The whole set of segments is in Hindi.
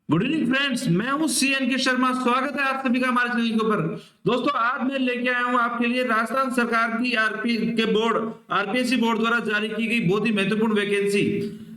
गुड इवनिंग फ्रेंड्स, मैं हूं सीएन के शर्मा। स्वागत है आप सभी का हमारे चैनल के ऊपर। दोस्तों, आज मैं लेके आया हूं आपके लिए राजस्थान सरकार की आरपीएससी बोर्ड द्वारा जारी की गई बहुत ही महत्वपूर्ण वैकेंसी।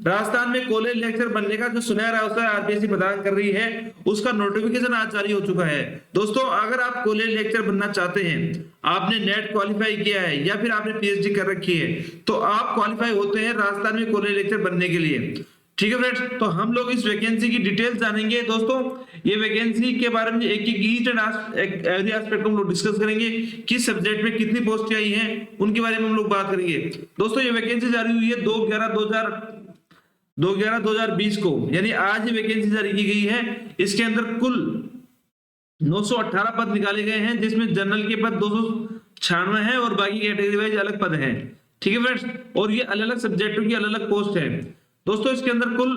राजस्थान में कॉलेज लेक्चर बनने का जो सुनहरा अवसर आरपीएससी प्रदान कर रही है, उसका नोटिफिकेशन आज जारी हो चुका है। दोस्तों, अगर आप कॉलेज लेक्चर बनना चाहते हैं, आपने नेट क्वालिफाई किया है या फिर आपने पीएचडी कर रखी है, तो आप क्वालिफाई होते हैं राजस्थान में कॉलेज लेक्चर बनने के लिए। ठीक है फ्रेंड्स, तो हम लोग इस वैकेंसी की डिटेल्स जानेंगे। दोस्तों, ये वैकेंसी के बारे में एक एक ईच एंड एवरी एस्पेक्ट हम लोग डिस्कस करेंगे। किस सब्जेक्ट में कितनी पोस्ट आई हैं, उनके बारे में हम लोग बात करेंगे। दोस्तों, ये वैकेंसी जारी हुई है 2/11/2020 को, यानी आज ये वैकेंसी जारी की गई है। इसके अंदर कुल 918 पद निकाले गए हैं, जिसमें जनरल के पद 296 हैं और बाकी कैटेगरी वाइज अलग पद हैं। ठीक है फ्रेंड्स, और ये अलग अलग सब्जेक्टों की अलग अलग पोस्ट है। दोस्तों, इसके अंदर कुल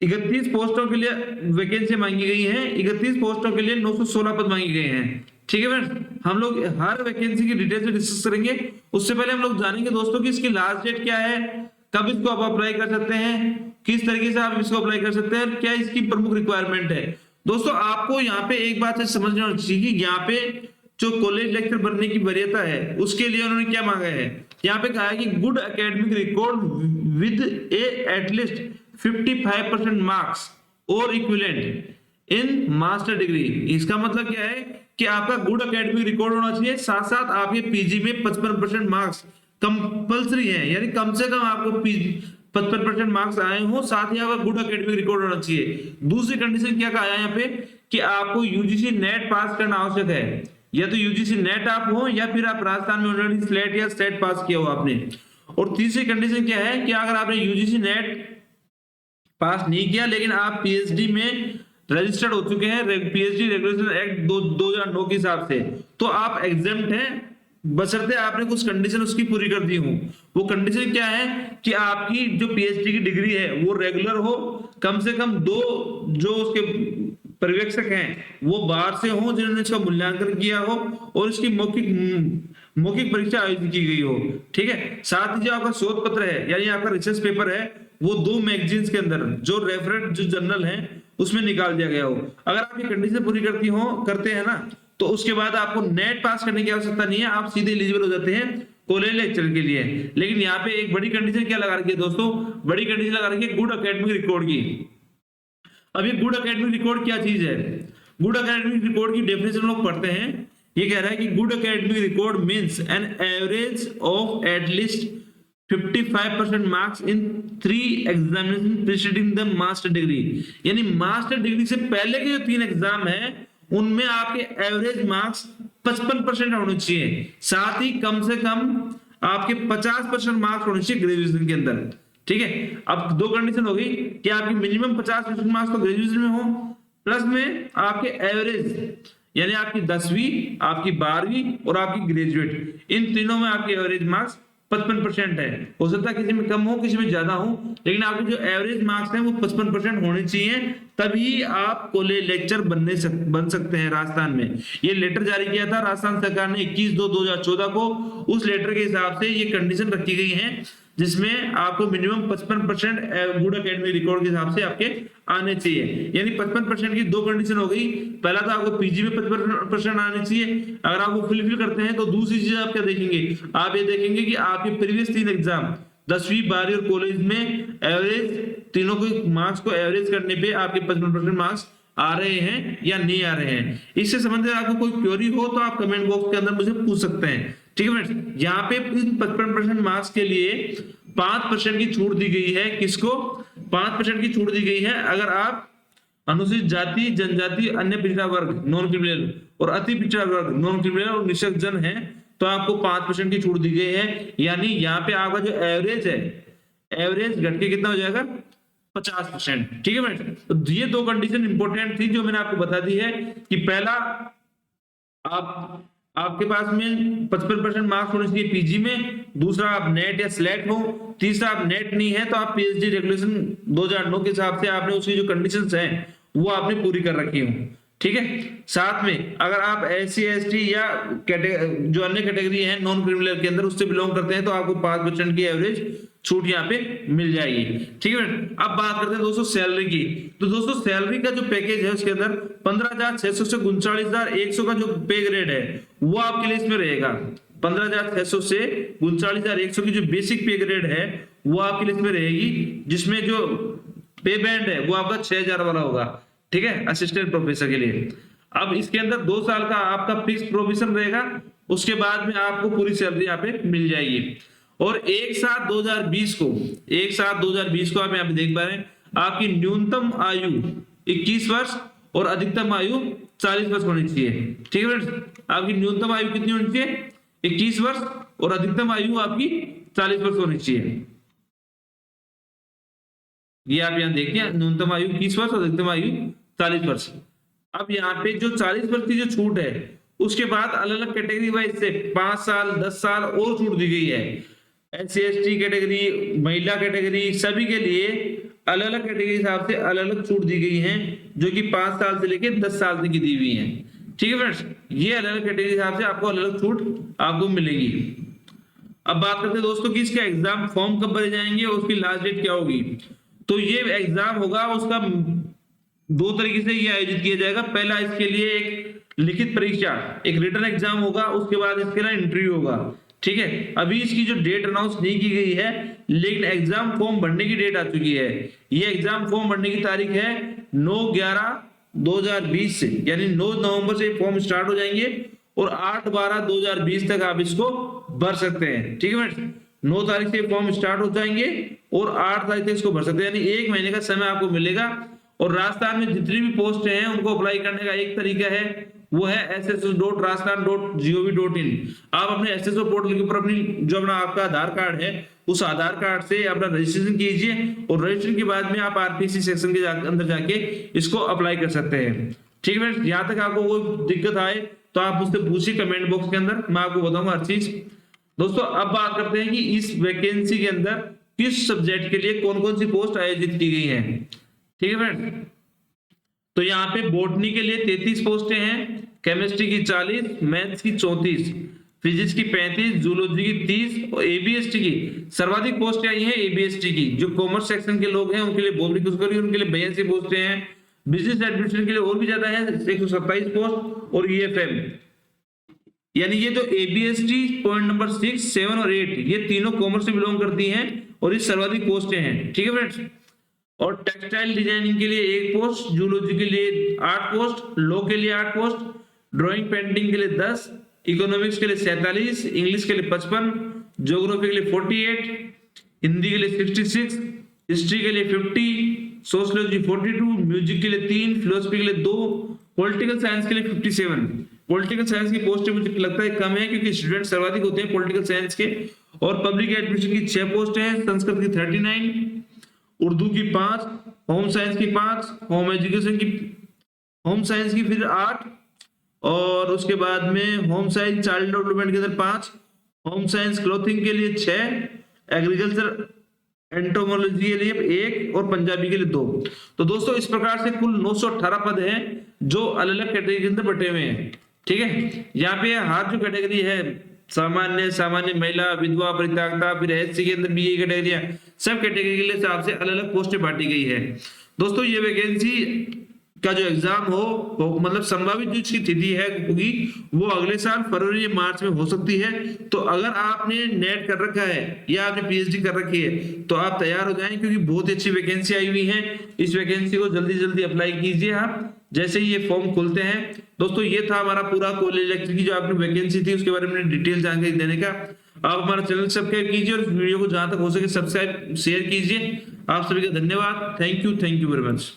31 पोस्टों के लिए वैकेंसी मांगी गई है। 31 पोस्टों के लिए 916 पद मांगे गए हैं। ठीक है फ्रेंड्स, हम लोग हर वैकेंसी की डिटेल से डिस्कस करेंगे। उससे पहले हम लोग जानेंगे दोस्तों कि इसकी लास्ट डेट क्या है, कब इसको आप अप्लाई कर सकते हैं, किस तरीके से आप इसको अप्लाई कर सकते हैं, क्या इसकी प्रमुख रिक्वायरमेंट है। दोस्तों, आपको यहाँ पे एक बात समझना चाहिए कि यहाँ पे जो कॉलेज लेक्चर बनने की वरीयता है, उसके लिए उन्होंने क्या मांगा है। यहाँ पे कहा है कि good academic record with at least 55% marks और इक्विवेलेंट इन मास्टर डिग्री। इसका मतलब क्या है कि आपका गुड एकेडमिक रिकॉर्ड होना चाहिए, साथ साथ आपके पीजी में 55% मार्क्स कंपलसरी है, यानी कम से कम आपको 55% मार्क्स आए हो, साथ ही आपका गुड एकेडमिक रिकॉर्ड होना चाहिए। दूसरी कंडीशन क्या कहा है यहाँ पे कि आपको यूजीसी नेट पास करना आवश्यक है। या तो यूजीसी नेट आप हो या फिर आप राजस्थान में ऑलरेडी स्लेट या स्टेट पास किया हो आपने। और तीसरी कंडीशन क्या है कि अगर आपने यूजीसी नेट पास नहीं किया लेकिन आप पीएचडी में रजिस्टर्ड हो चुके हैं पीएचडी रेगुलेशन एक्ट 2009 के हिसाब से, तो आप एग्जेम्प्ट हैं, बशर्ते आपने कुछ कंडीशन उसकी पूरी कर दी हो। वो कंडीशन क्या है कि आपकी जो पीएचडी की डिग्री है वो रेगुलर हो, कम से कम 2 जो उसके पर्यवेक्षक हैं वो बाहर से हो जिन्होंने इसका मूल्यांकन किया हो, और इसकी मौखिक परीक्षा आयोजित की गई हो। ठीक है, साथ ही जो आपका शोध पत्र है यानी आपका रिसर्च पेपर है, वो 2 मैगजीन्स के अंदर जो रेफरेंट जो जर्नल है उसमें निकाल दिया गया हो। अगर आप ये कंडीशन पूरी करते हैं ना, तो उसके बाद आपको नेट पास करने की आवश्यकता नहीं है, आप सीधे एलिजिबल हो जाते हैं कॉलेज लेक्चर के लिए। लेकिन यहाँ पे एक बड़ी कंडीशन क्या लगा रखी है दोस्तों, बड़ी कंडीशन लगा रखी है गुड एकेडमिक रिकॉर्ड की। अब ये गुड एकेडमिक रिकॉर्ड क्या चीज है। गुड एकेडमिक रिकॉर्ड की डेफिनेशन लोग पढ़ते हैं। ये कह रहा है कि good academic record means an average of at least 55% marks in 3 examination preceding the master degree. यानी मास्टर डिग्री से पहले के जो 3 एग्जाम है उनमें आपके एवरेज मार्क्स 55% होने चाहिए, साथ ही कम से कम आपके 50% मार्क्स होने चाहिए ग्रेजुएशन के अंदर। ठीक है, अब 2 कंडीशन हो गई कि आपकी मिनिमम 50% मार्क्स तो ग्रेजुएशन में हो, प्लस में आपके एवरेज यानी आपकी 10वीं, आपकी 12वीं और आपकी ग्रेजुएट, इन तीनों में आपके एवरेज मार्क्स 55% है। हो सकता है किसी में कम हो किसी में ज्यादा हो, लेकिन आपके जो एवरेज मार्क्स हैं वो 55% होने चाहिए, तभी आप कॉलेज लेक्चर बन सकते हैं राजस्थान में। ये लेटर जारी किया था राजस्थान सरकार ने 21/2/2014 को। उस लेटर के हिसाब से ये कंडीशन रखी गई है जिसमें आपको मिनिमम 55% गुड एकेडमिक रिकॉर्ड के हिसाब से आपके आने चाहिए। यानी 55% की 2 कंडीशन हो गई। पहला तो आपको पीजी में 55% आने चाहिए। अगर आप वो फुलफिल करते हैं तो दूसरी चीज आप क्या देखेंगे, आप ये देखेंगे कि आपके प्रीवियस 3 एग्जाम 10वीं 12वीं और कॉलेज में एवरेज तीनों के मार्क्स को एवरेज करने पे आपके 55% मार्क्स आ रहे हैं या नहीं आ रहे हैं। इससे संबंधित आपको कोई क्वेरी हो तो आप कमेंट बॉक्स के अंदर मुझे पूछ सकते हैं। ठीक है फ्रेंड्स, यहाँ पे 55% मार्क्स के लिए 5% की छूट दी गई है। किसको 5% की छूट दी गई है? अगर आप अनुसूचित जाति, जनजाति, अन्य पिछड़ा वर्ग नॉन क्रिमिनल और अति पिछड़ा वर्ग नॉन क्रिमिनल और निःशक्त जन है, तो आपको 5% की छूट दी गई है। यानी यहाँ पे आपका जो एवरेज है, एवरेज घट के कितना हो जाएगा 50%। ठीक है फ्रेंड्स, तो ये 2 कंडीशन इंपॉर्टेंट थी जो मैंने आपको बता दी है कि पहला आपके पास में 55% मार्क्स होने चाहिए पीजी में, दूसरा आप नेट या स्लेट हो, तीसरा आप नेट नहीं है तो आप पीएचडी रेगुलेशन 2009 के हिसाब से आपने उसकी जो कंडीशंस हैं वो आपने पूरी कर रखी हो। ठीक है। साथ में अगर आप SC ST या जो अन्य कैटेगरी है नॉन क्रिमिनल के अंदर उससे बिलोंग करते हैं तो आपको 5% की एवरेज छूट यहाँ पे मिल जाएगी। ठीक है। अब बात करते हैं दोस्तों सैलरी की। तो दोस्तों सैलरी का जो पैकेज है उसके अंदर 15,600 से 39,100 का जो पे ग्रेड है वो आपके लिए इसमें रहेगा। 15,600 से 39,100 की जो बेसिक पे ग्रेड है वो आपके लिए इसमें रहेगी, जिसमें जो पे बैंड है वो आपका 6,000 वाला होगा। ठीक है, असिस्टेंट प्रोफेसर के लिए। अब इसके अंदर 2 साल का आपका फिक्स प्रोविजन रहेगा, उसके बाद में आपको पूरी सैलरी यहाँ पे मिल जाएगी। और 1/7/2020 को आप यहाँ पे देख पा रहे हैं आपकी न्यूनतम आयु 21 वर्ष और अधिकतम आयु 40 वर्ष होनी चाहिए। ठीक है फ्रेंड्स, आपकी न्यूनतम आयु कितनी होनी चाहिए? 21 वर्ष और अधिकतम आयु आपकी 40 वर्ष होनी चाहिए। ये आप यहाँ देखिए, न्यूनतम आयु 21 वर्ष और अधिकतम आयु 40 वर्ष। अब यहाँ पे जो 40 वर्ष की जो छूट है उसके बाद अलग अलग कैटेगरी वाइज से 5 साल 10 साल और छूट दी गई है। SC ST कैटेगरी, महिला कैटेगरी, सभी के लिए अलग अलग कैटेगरी हिसाब से अलग अलग छूट दी गई है, जो कि 5 साल से लेकर 10 साल तक की दी हुई है। ठीक है फ्रेंड्स, ये अलग अलग कैटेगरी हिसाब से आपको अलग अलग छूट आपको मिलेगी। अब बात करते हैं दोस्तों कि इसका एग्जाम फॉर्म कब भरे जाएंगे और उसकी लास्ट डेट क्या होगी। तो ये एग्जाम होगा, उसका 2 तरीके से ये आयोजित किया जाएगा। पहला इसके लिए एक लिखित परीक्षा, एक रिटन एग्जाम होगा, उसके बाद इसके लिए इंटरव्यू होगा। ठीक है, अभी इसकी जो डेट अनाउंस नहीं की गई है, लेकिन एग्जाम फॉर्म भरने की डेट आ चुकी है। ये एग्जाम फॉर्म भरने की तारीख है 9/11/2020 से, यानी 9 नवंबर से फॉर्म स्टार्ट हो जाएंगे और 8/12/2020 तक आप इसको भर सकते हैं। ठीक है फ्रेंड्स, 9 तारीख से फॉर्म स्टार्ट हो जाएंगे और 8 तारीख तक इसको भर सकते हैं, यानी 1 महीने का समय आपको मिलेगा। और राजस्थान में जितनी भी पोस्ट हैं उनको अप्लाई करने का एक तरीका है, वो है sso.rajasthan.gov.in। आप अपने SSO पोर्टल के ऊपर अपनी जो अपना आपका आधार कार्ड है उस आधार कार्ड से अपना रजिस्ट्रेशन कीजिए और रजिस्ट्रेशन के बाद में आप RPC सेक्शन के अंदर जाके इसको अप्लाई कर सकते हैं। ठीक है, यहाँ तक आपको कोई दिक्कत आए तो आप मुझसे पूछिए कमेंट बॉक्स के अंदर, मैं आपको बताऊंगा हर चीज। दोस्तों अब बात करते हैं कि इस वैकेंसी के अंदर किस सब्जेक्ट के लिए कौन कौन सी पोस्ट आयोजित की गई है। ठीक है फ्रेंड्स, तो यहाँ पे बॉटनी के लिए 33 पोस्टें हैं, केमिस्ट्री की 40, मैथ्स की 34, फिजिक्स की 35, जूलॉजी की 30 और ABST की सर्वाधिक पोस्टें आई हैं। ABST की जो कॉमर्स सेक्शन के लोग हैं उनके लिए पब्लिक उनके लिए 82 पोस्टें हैं। बिजनेस एडमिनिस्ट्रेशन के लिए और भी ज्यादा है, 127 पोस्ट। और EFM यानी ये जो ABST पॉइंट नंबर 6, 7 और 8 ये तीनों कॉमर्स से बिलोंग करती हैं और ये सर्वाधिक पोस्टें हैं। ठीक है फ्रेंड्स, और टेक्सटाइल डिजाइनिंग के लिए 1 पोस्ट, जूलॉजी के लिए 8 पोस्ट, लॉ के लिए 8 पोस्ट, ड्राइंग पेंटिंग के लिए 10, इकोनॉमिक्स के लिए 47, इंग्लिश के लिए 55, ज्योग्राफी के लिए 48, हिंदी के लिए 66, हिस्ट्री के लिए 50, सोशियोलॉजी 42, म्यूजिक के लिए 3, फिलोसफी के लिए 2, पॉलिटिकल साइंस के लिए 57। पॉलिटिकल साइंस की पोस्टें मुझे लगता है कम है क्योंकि स्टूडेंट सर्वाधिक होते हैं पॉलिटिकल साइंस के। और पब्लिक एडमिनिस्ट्रेशन की 6 पोस्टें हैं, संस्कृत की 39, उर्दू की 5, होम साइंस की 5, होम एजुकेशन की होम साइंस की फिर 8, और उसके बाद में होम साइंस चाइल्ड डेवलपमेंट के अंदर 5, होम साइंस क्लोथिंग के लिए 6, एग्रीकल्चर एंटोमोलॉजी के लिए 1 और पंजाबी के लिए 2। तो दोस्तों इस प्रकार से कुल 918 पद हैं जो अलग अलग कैटेगरी के अंदर बटे हुए हैं। ठीक है, यहाँ पे हर जो कैटेगरी है सामान्य महिला, विधवा, परित्यक्ता, फिर SC के अंदर भी ये कैटेगरियां, सब कैटेगरी के लिए हिसाब से अलग अलग पोस्टें बांटी गई है। दोस्तों ये वैकेंसी का जो एग्जाम हो वो मतलब संभावित जो इसकी तिथि है होगी वो अगले साल फरवरी या मार्च में हो सकती है। तो अगर आपने नेट कर रखा है या आपने PhD कर रखी है तो आप तैयार हो जाएं, क्योंकि बहुत अच्छी वैकेंसी आई हुई है। इस वैकेंसी को जल्दी जल्दी अप्लाई कीजिए आप जैसे ही ये फॉर्म खुलते हैं। दोस्तों ये था हमारा पूरा कॉलेज लेक्चर की जो आपने वैकेंसी थी उसके बारे में डिटेल जानकारी देने का। आप हमारा चैनल सब्सक्राइब कीजिए और वीडियो को जहां तक हो सके सब्सक्राइब शेयर कीजिए। आप सभी का धन्यवाद। Thank you very much.